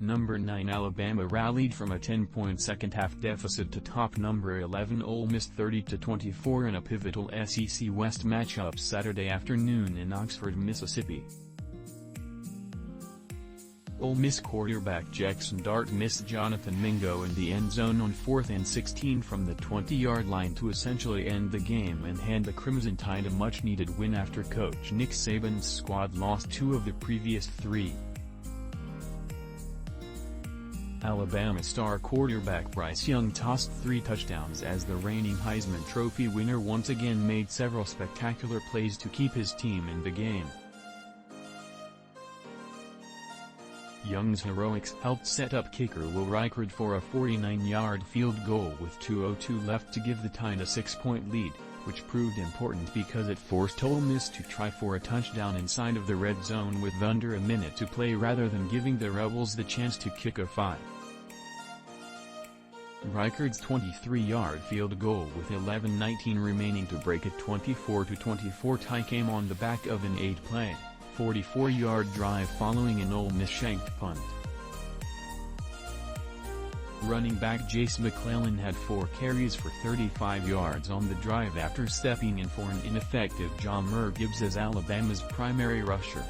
Number 9 Alabama rallied from a 10-point second-half deficit to top number 11 Ole Miss 30-24 in a pivotal SEC West matchup Saturday afternoon in Oxford, Mississippi. Ole Miss quarterback Jaxson Dart missed Jonathan Mingo in the end zone on 4th and 16 from the 20-yard line to essentially end the game and hand the Crimson Tide a much-needed win after coach Nick Saban's squad lost 2 of the previous 3. Alabama star quarterback Bryce Young tossed 3 touchdowns as the reigning Heisman Trophy winner once again made several spectacular plays to keep his team in the game. Young's heroics helped set up kicker Will Reichard for a 49-yard field goal with 2:02 left to give the Tide a 6-point lead, which proved important because it forced Ole Miss to try for a touchdown inside of the red zone with under a minute to play rather than giving the Rebels the chance to kick a 5. Reichard's 23-yard field goal with 11:19 remaining to break a 24-24 tie came on the back of an 8-play, 44-yard drive following an Ole Miss shanked punt. Running back Jase McClellan had 4 carries for 35 yards on the drive after stepping in for an ineffective Jahmyr Gibbs as Alabama's primary rusher.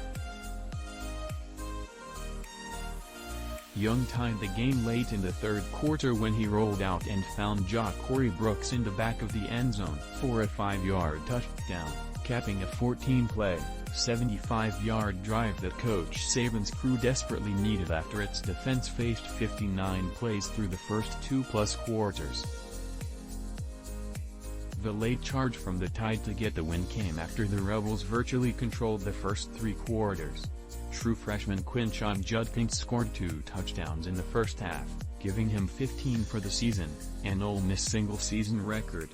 Young tied the game late in the third quarter when he rolled out and found Corey Brooks in the back of the end zone for a 5-yard touchdown, capping a 14-play, 75-yard drive that Coach Saban's crew desperately needed after its defense faced 59 plays through the first 2+ quarters. The late charge from the Tide to get the win came after the Rebels virtually controlled the first 3 quarters. True freshman Quinshon Judkins scored 2 touchdowns in the first half, giving him 15 for the season, an Ole Miss single-season record.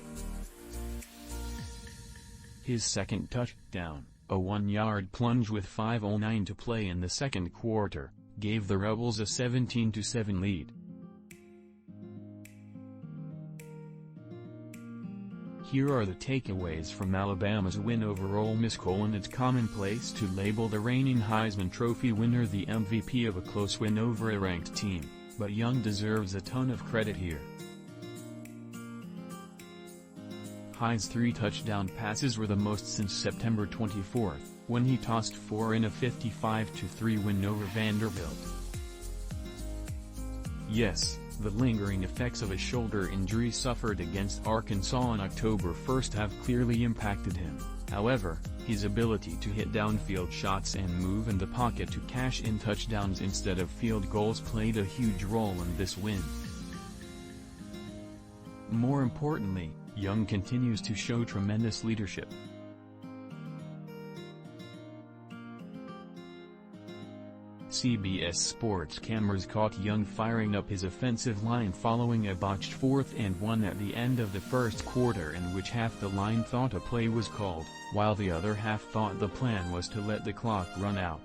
His second touchdown, a 1-yard plunge with 5:09 to play in the second quarter, gave the Rebels a 17-7 lead. Here are the takeaways from Alabama's win over Ole Miss. It's commonplace to label the reigning Heisman Trophy winner the MVP of a close win over a ranked team, but Young deserves a ton of credit here. Hyde's 3 touchdown passes were the most since September 24, when he tossed 4 in a 55-3 win over Vanderbilt. Yes, the lingering effects of a shoulder injury suffered against Arkansas on October 1 have clearly impacted him. However, his ability to hit downfield shots and move in the pocket to cash in touchdowns instead of field goals played a huge role in this win. More importantly, Young continues to show tremendous leadership. CBS Sports cameras caught Young firing up his offensive line following a botched 4th and 1 at the end of the first quarter in which half the line thought a play was called, while the other half thought the plan was to let the clock run out.